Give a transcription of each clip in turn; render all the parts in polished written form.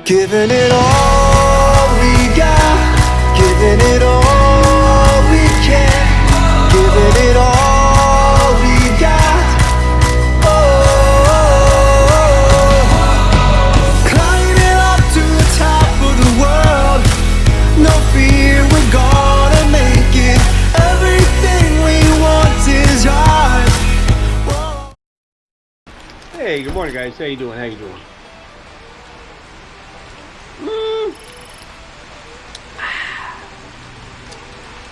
Giving it all we got, giving it all we can, giving it all we got. Oh, climbing up to the top of the world, no fear, we're gonna make it. Everything we want is ours. Whoa. Hey, good morning, guys. How you doing? How you doing?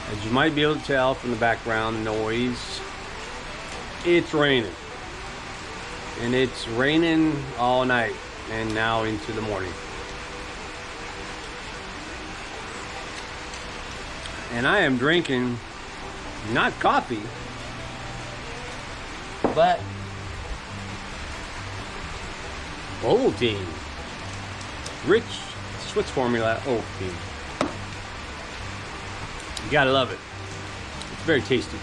As you might be able to tell from the background noise, it's raining. And it's raining all night and now into the morning. And I am drinking not coffee, but Ovaltine. Rich Swiss formula Ovaltine. You gotta love it. It's very tasty.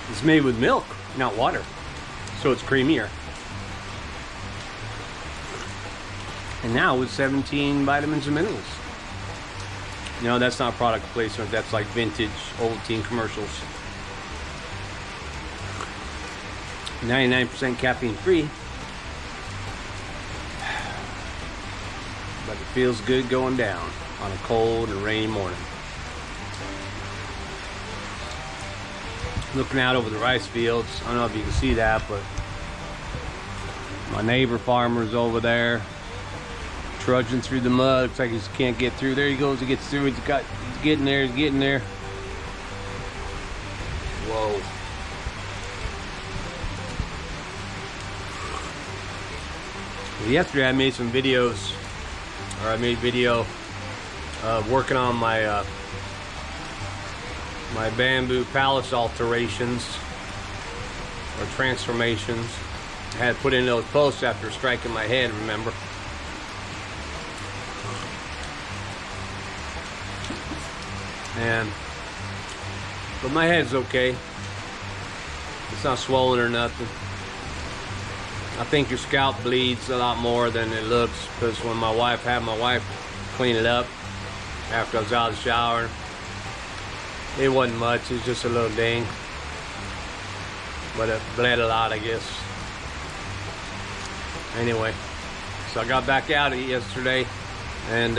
It's made with milk, not water, so it's creamier. And now with 17 vitamins and minerals. You know, that's not product placement, that's like vintage Ovaltine commercials. 99% caffeine free. But it feels good going down on a cold and rainy morning. Looking out over the rice fields. I don't know if you can see that, but my neighbor farmer's over there trudging through the mud. Looks like he just can't get through. There he goes. He gets through. He's getting there. He's getting there. Whoa. Well, yesterday I made some videos, or I made video working on my my bamboo palace alterations or transformations. I had put in those posts after striking my head, remember? But my head's okay. It's not swollen or nothing. I think your scalp bleeds a lot more than it looks, because when my wife clean it up after I was out of the shower, it wasn't much. It was just a little ding, but it bled a lot, I guess. Anyway, so I got back at it yesterday, and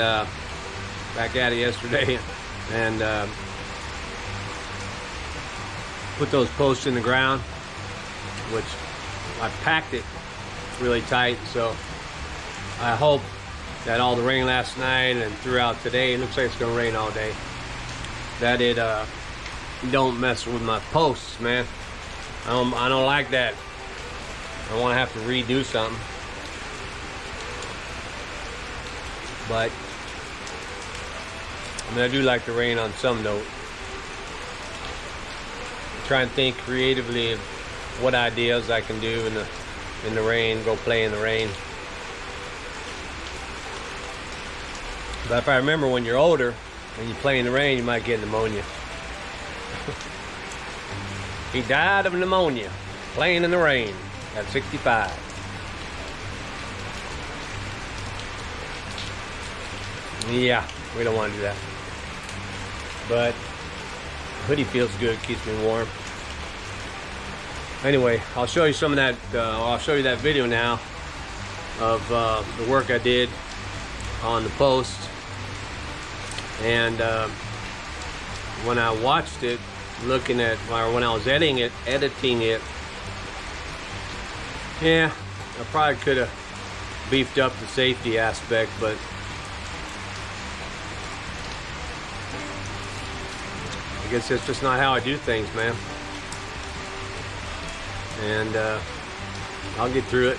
put those posts in the ground, which I packed it really tight, so I hope that all the rain last night and throughout today, it looks like it's gonna rain all day, that it don't mess with my posts, man. I don't like that. I want to have to redo something, but I mean, I do like the rain on some note. Try and think creatively of what ideas I can do in the rain, go play in the rain. But if I remember, when you're older and you play in the rain, you might get pneumonia. He died of pneumonia playing in the rain at 65. Yeah, we don't want to do that. But hoodie feels good, keeps me warm. Anyway, I'll show you some of that. I'll show you that video now of the work I did on the post. And when I watched it, when I was editing it, yeah, I probably could have beefed up the safety aspect, but I guess that's just not how I do things, man. And I'll get through it.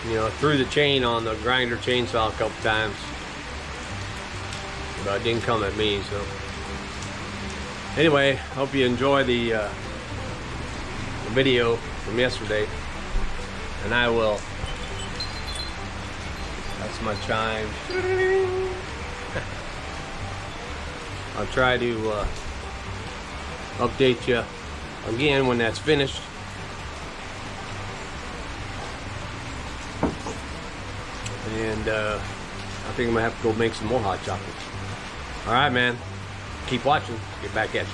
You know, threw the chain on the grinder chainsaw a couple times, but it didn't come at me. So anyway, hope you enjoy the video from yesterday, and I will. That's my chime. I'll try to update you again when that's finished. and I think I'm gonna have to go make some more hot chocolate. All right, man. Keep watching. Get back at you.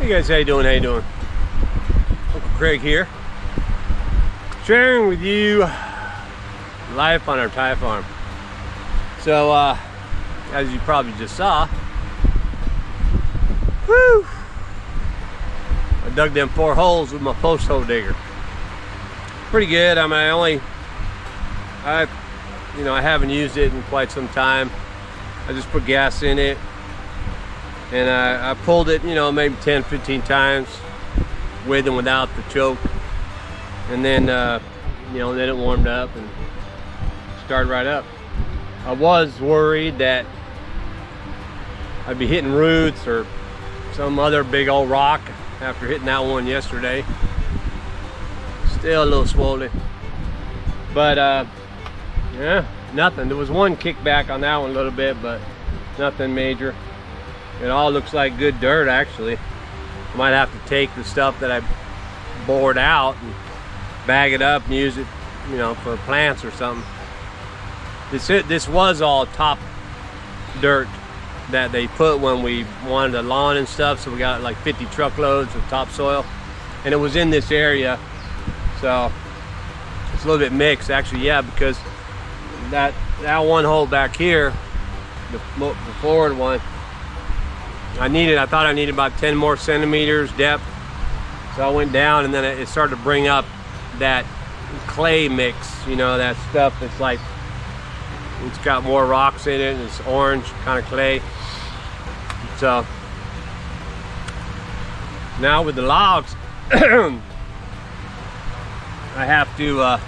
Hey guys, how you doing? How you doing? Uncle Craig here, sharing with you life on our Thai farm. So, as you probably just saw, whew, I dug them 4 holes with my post hole digger. Pretty good. I mean, I haven't used it in quite some time. I just put gas in it. And I pulled it, maybe 10-15 times with and without the choke. And then, then it warmed up and started right up. I was worried that I'd be hitting roots or some other big old rock after hitting that one yesterday. Still a little swollen. But, yeah, nothing. There was one kickback on that one a little bit, but nothing major. It all looks like good dirt, actually. I might have to take the stuff that I bored out and bag it up and use it, for plants or something. This was all top dirt that they put when we wanted a lawn and stuff, so we got like 50 truckloads of topsoil, and it was in this area, so it's a little bit mixed, actually. Yeah, because that one hole back here, the forward one, I thought I needed about 10 more centimeters depth. So I went down, and then it started to bring up that clay mix, that stuff that's like, it's got more rocks in it, and it's orange kind of clay. So now with the logs, I have to,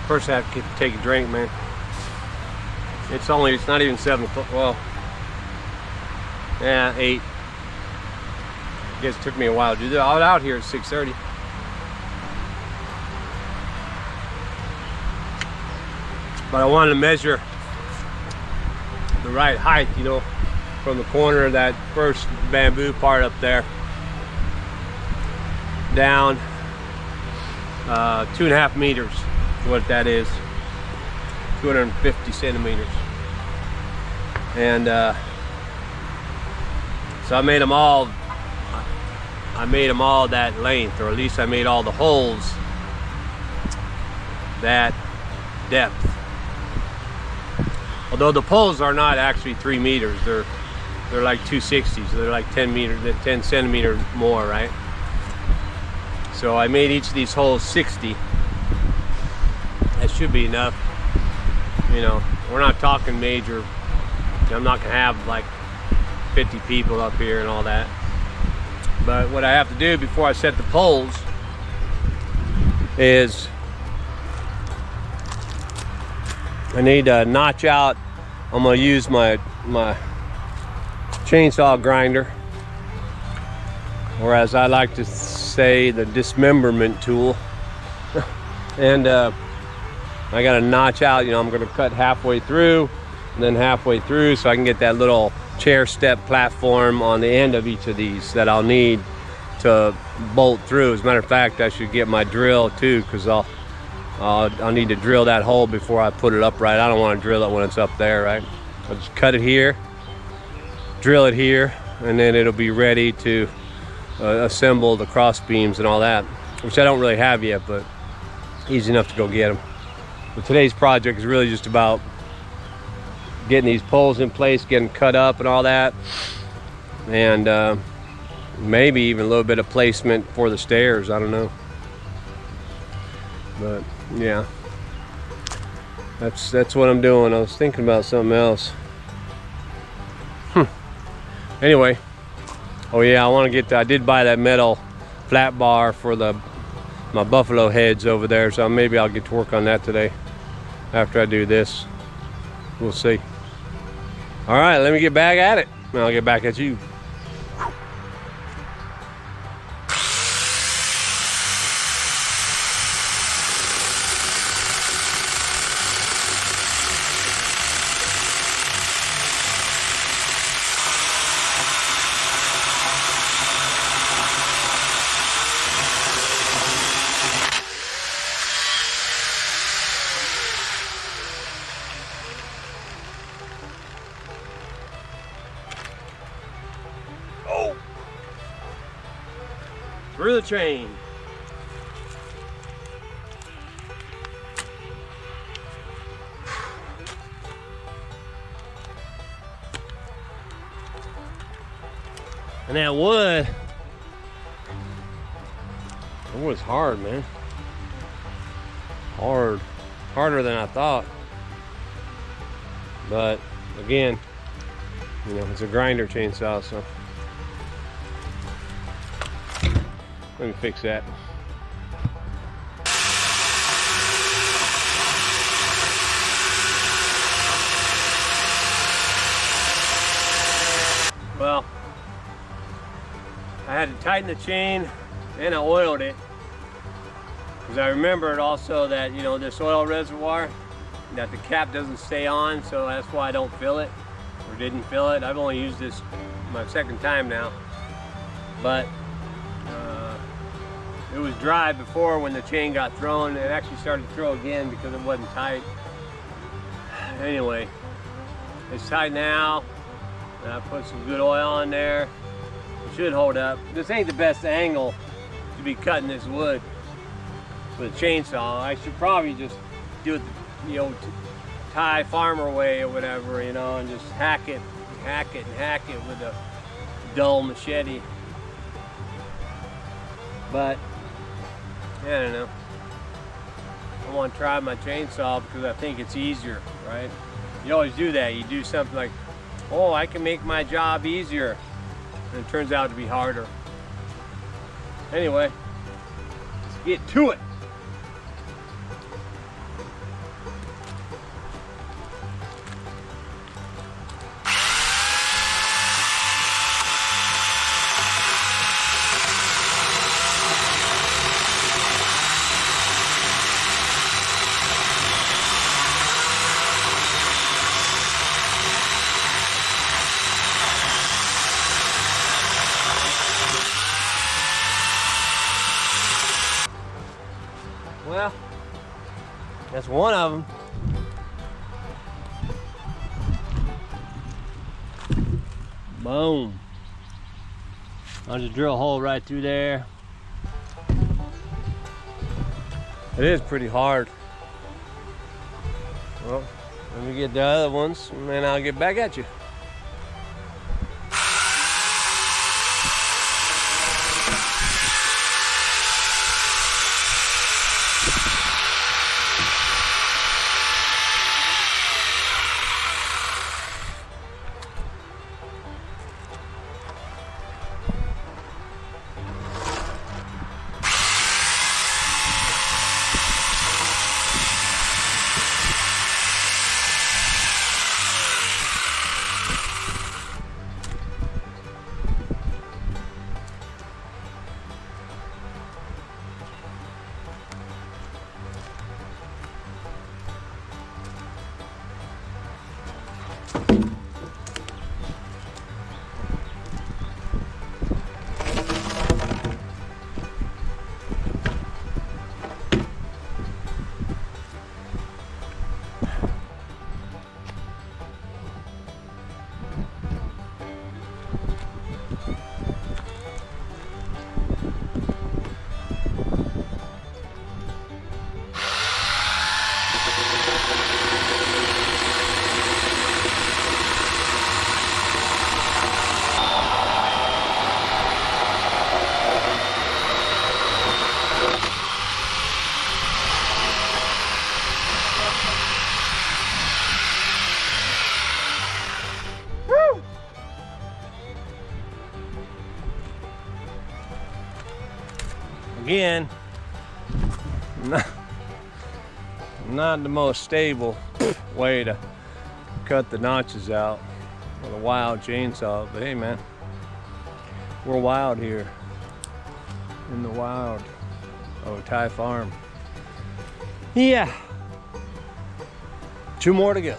first I have to take a drink, man. It's not even 7 o'clock, well, yeah, 8. I guess it took me a while to do that. I was out here at 6:30. But I wanted to measure the right height, from the corner of that first bamboo part up there down 2.5 meters, what that is, 250 centimeters. And so I made them all that length, or at least I made all the holes that depth. Although the poles are not actually 3 meters, they're like 260, so they're like 10 centimeters more, right? So I made each of these holes 60. That should be enough. We're not talking major. I'm not gonna have like 50 people up here and all that. But what I have to do before I set the poles is I need to notch out. I'm gonna use my chainsaw grinder, or as I like to say, the dismemberment tool. And I gotta notch out, I'm gonna cut halfway through and then halfway through, so I can get that little chair step platform on the end of each of these that I'll need to bolt through. As a matter of fact, I should get my drill too, because I'll need to drill that hole before I put it upright. I don't want to drill it when it's up there, right? I'll just cut it here, drill it here, and then it'll be ready to assemble the cross beams and all that, which I don't really have yet, but it's easy enough to go get them. But today's project is really just about getting these poles in place, getting cut up and all that, and maybe even a little bit of placement for the stairs. I don't know, but yeah, that's what I'm doing. I was thinking about something else. Anyway, oh yeah, I did buy that metal flat bar for my buffalo heads over there, so maybe I'll get to work on that today after I do this. We'll see. All right, let me get back at it, and I'll get back at you. Through the chain. And that wood, the wood's hard, man. Harder than I thought. But again, you know, it's a grinder chainsaw, so let me fix that. Well, I had to tighten the chain and I oiled it, because I remembered also that, you know, this oil reservoir, that the cap doesn't stay on, so that's why I don't fill it, or didn't fill it. I've only used this my second time now, but it was dry before when the chain got thrown. It actually started to throw again because it wasn't tight. Anyway, it's tight now. And I put some good oil on there. It should hold up. This ain't the best angle to be cutting this wood with a chainsaw. I should probably just do it, you know, Thai farmer way or whatever, you know, and just hack it with a dull machete. But I don't know. I want to try my chainsaw because I think it's easier, right? You always do that. You do something like, oh, I can make my job easier. And it turns out to be harder. Anyway, let's get to it. Well, that's one of them. Boom. I'll just drill a hole right through there. It is pretty hard. Well, let me get the other ones and then I'll get back at you. again, not the most stable way to cut the notches out with a wild chainsaw, but hey man, we're wild here in the wild of Thai farm. Yeah, 2 more to go.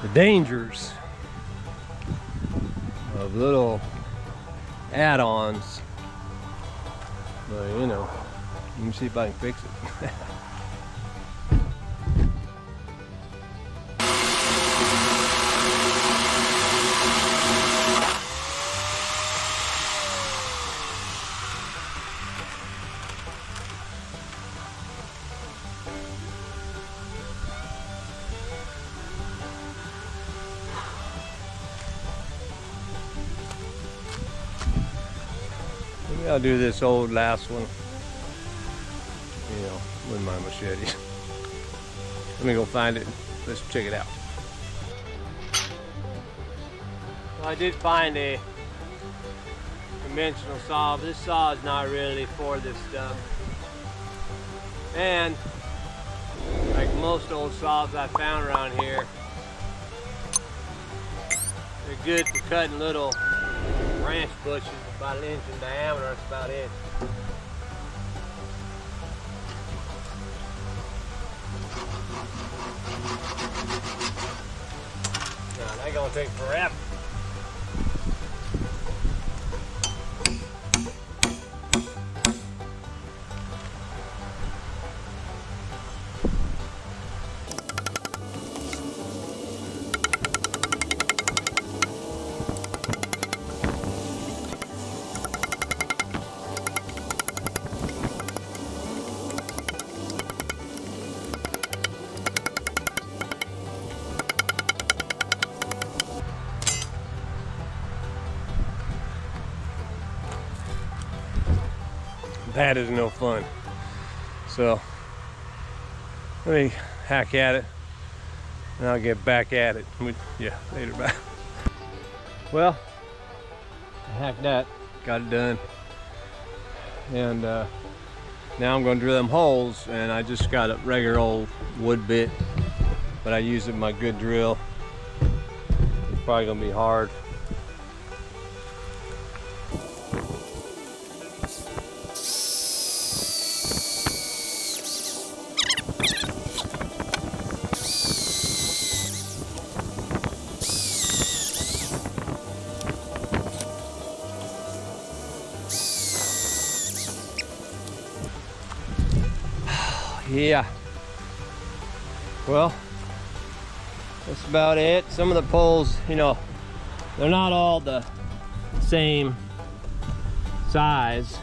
The dangers of little add-ons, but you know, let me see if I can fix it. Maybe I'll do this old last one, you know, with my machete. Let me go find it. Let's check it out. Well, I did find a conventional saw. This saw is not really for this stuff. And like most old saws I found around here, they're good for cutting little branch bushes about 1 inch in diameter. That's about it. Now, that's gonna take forever. That is no fun. So let me hack at it and I'll get back at it. Yeah, later, bye. Well, I hacked that, got it done. And now I'm gonna drill them holes, and I just got a regular old wood bit, but I used it in my good drill. It's probably gonna be hard. Yeah, well, that's about it. Some of the poles, you know, they're not all the same size.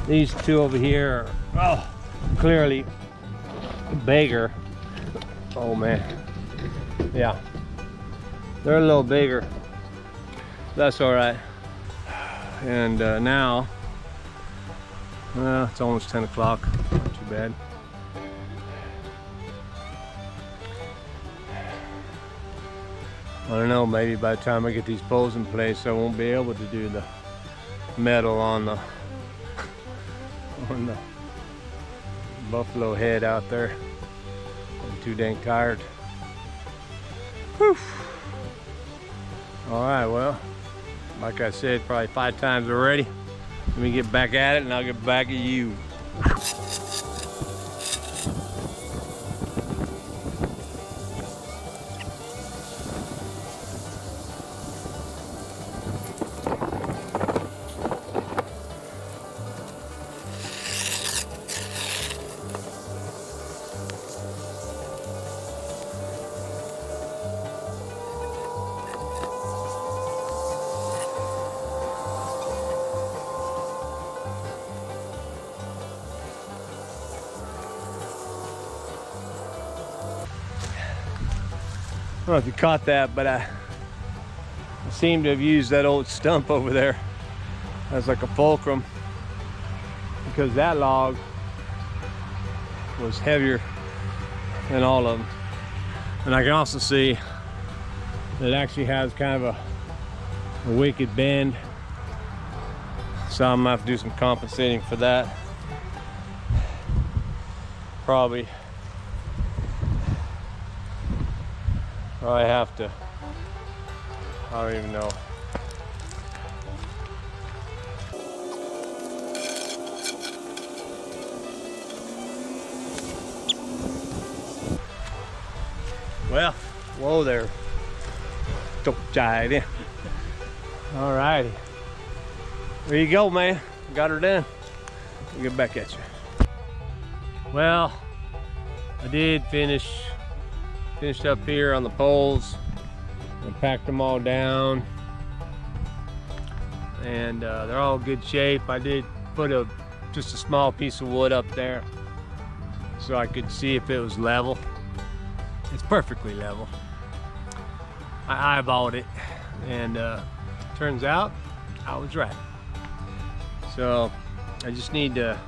These two over here are clearly bigger. Oh man, yeah, they're a little bigger. That's all right. And now, it's almost 10 o'clock, not too bad. I don't know, maybe by the time I get these poles in place, I won't be able to do the metal on the on the buffalo head out there. I'm too dang tired. Whew. All right, well, like I said, probably 5 times already. Let me get back at it and I'll get back at you. I don't know if you caught that, but I seem to have used that old stump over there as like a fulcrum, because that log was heavier than all of them. And I can also see that it actually has kind of a wicked bend, so I'm gonna have to do some compensating for that. Probably have to, I don't even know. Well, whoa there. All righty. There you go, man. Got her done. I'll get back at you. Well, I did finished up here on the poles. I packed them all down, and they're all in good shape. I did put just a small piece of wood up there so I could see if it was level. It's perfectly level. I eyeballed it, and turns out I was right. So I just need to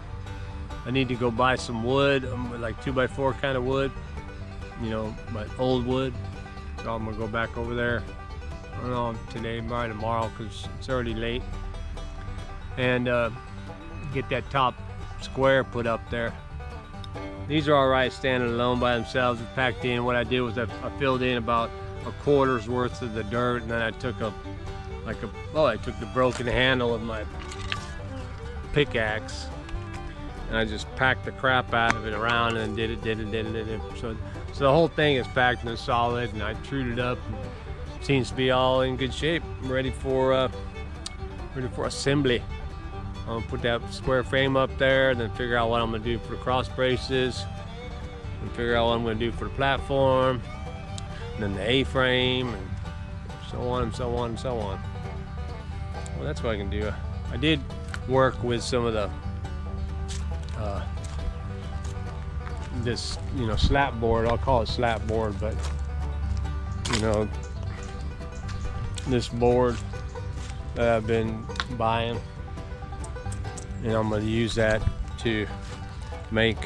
go buy some wood, like 2x4 kind of wood, you know, but old wood. So I'm gonna go back over there, I don't know, today, maybe tomorrow, because it's already late, and get that top square put up there. These are all right standing alone by themselves. It's packed in. What I did was I filled in about a quarter's worth of the dirt, and then I took I took the broken handle of my pickaxe, and I just packed the crap out of it around and did it. So the whole thing is packed and solid, and I trued it up, and it seems to be all in good shape. I'm ready for assembly. I'm gonna put that square frame up there, and then figure out what I'm gonna do for the cross braces, and figure out what I'm gonna do for the platform, and then the A-frame, and so on and so on and so on. Well, that's what I can do. I did work with some of the this, you know, slat board. I'll call it slat board, but you know, this board that I've been buying, and I'm going to use that to make,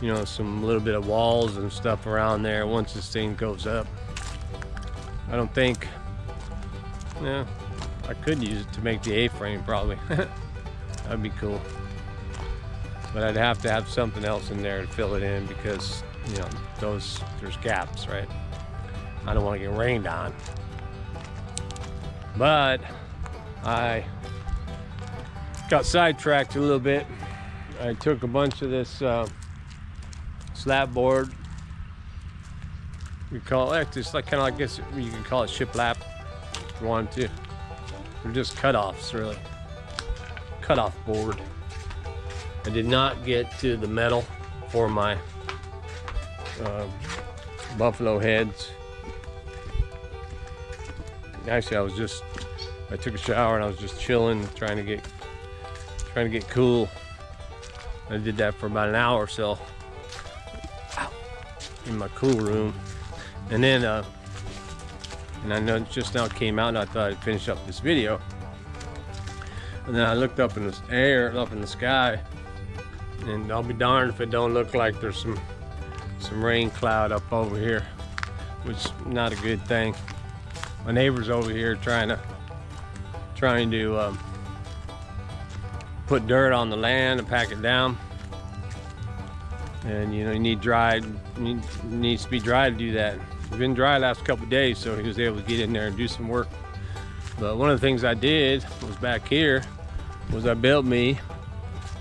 you know, some little bit of walls and stuff around there once this thing goes up. I don't think, yeah, I could use it to make the A-frame probably. That'd be cool. But I'd have to have something else in there to fill it in, because, you know, there's gaps, right? I don't want to get rained on. But I got sidetracked a little bit. I took a bunch of this slat board. We call it just like, kind of, I guess you can call it shiplap if you wanted to. They're just cutoffs, really. Cutoff board. I did not get to the metal for my buffalo heads. Actually, I took a shower and I was just chilling, trying to get cool. I did that for about an hour or so in my cool room, and then and I know it just now came out, and I thought I'd finish up this video. And then I looked up in the air, up in the sky, and I'll be darned if it don't look like there's some rain cloud up over here. which is not a good thing. My neighbor's over here trying to put dirt on the land and pack it down. And you know, you need dried, needs to be dry to do that. It's been dry last couple of days, so he was able to get in there and do some work. But one of the things I did was back here was I built me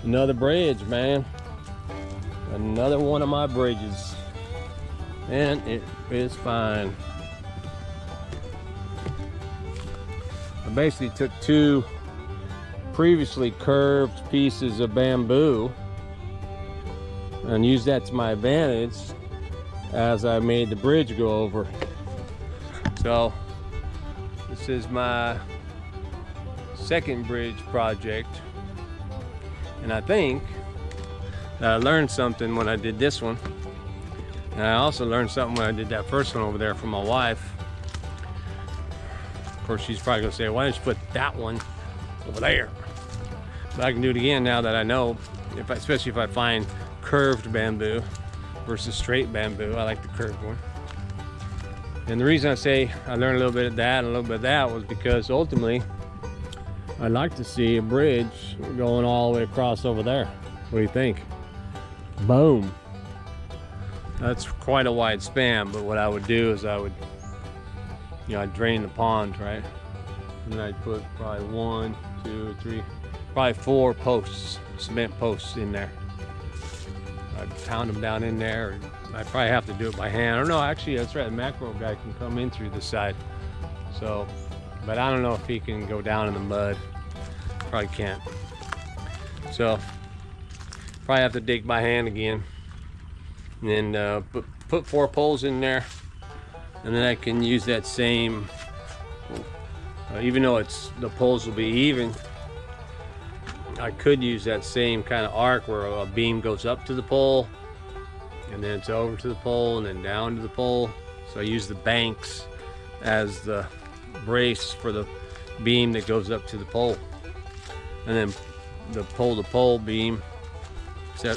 another bridge, man. Another one of my bridges. And it is fine. I basically took two previously curved pieces of bamboo and used that to my advantage as I made the bridge go over. So this is my second bridge project, and I think that I learned something when I did this one, and I also learned something when I did that first one over there from my wife. Of course, she's probably gonna say, why didn't you put that one over there? But I can do it again now that I know, especially if I find curved bamboo versus straight bamboo. I like the curved one. And the reason I say I learned a little bit of that and a little bit of that was because ultimately I'd like to see a bridge going all the way across over there. What do you think? Boom. That's quite a wide span, but what I would do is I would, you know, I'd drain the pond, right? And then I'd put probably 1, 2, 3, probably 4 posts, cement posts in there. I'd pound them down in there. I'd probably have to do it by hand. Or no, actually, that's right. The macro guy can come in through the side. So, but I don't know if he can go down in the mud. Probably can't. So, probably have to dig by hand again. And then put 4 poles in there. And then I can use that same, even though the poles will be even, I could use that same kind of arc where a beam goes up to the pole and then it's over to the pole and then down to the pole. So I use the banks as the brace for the beam that goes up to the pole. And then the pole-to-pole beam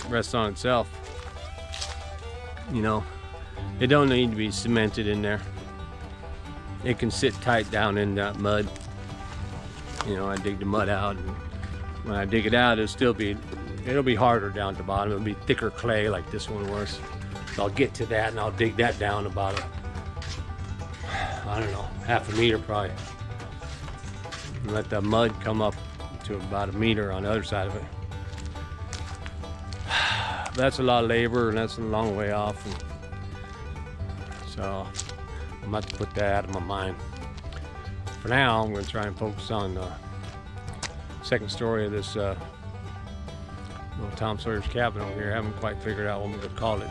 rests on itself. You know, it don't need to be cemented in there. It can sit tight down in that mud. You know, I dig the mud out, and when I dig it out, it'll be harder down at the bottom. It'll be thicker clay like this one was. So I'll get to that and I'll dig that down about I don't know, half a meter probably. And let the mud come up to about a meter on the other side of it. That's a lot of labor and that's a long way off. And so I'm about to put that out of my mind. For now, I'm going to try and focus on the second story of this little Tom Sawyer's cabin over here. I haven't quite figured out what I'm going to call it.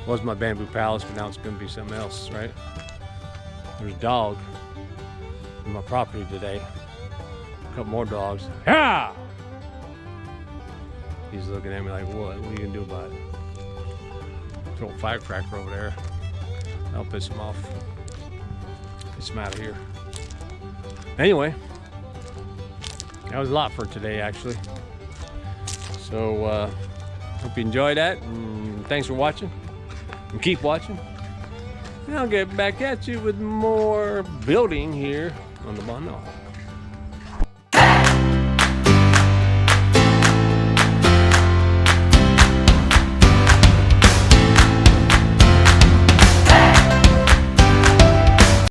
It was my bamboo palace, but now it's going to be something else, right? There's a dog on my property today. A couple more dogs. Yeah! He's looking at me like, what? What are you going to do about it? Throw a firecracker over there. That'll piss him off. Get him out of here. Anyway, that was a lot for today, actually. So, hope you enjoyed that, and thanks for watching, and keep watching. And I'll get back at you with more building here on the Bono.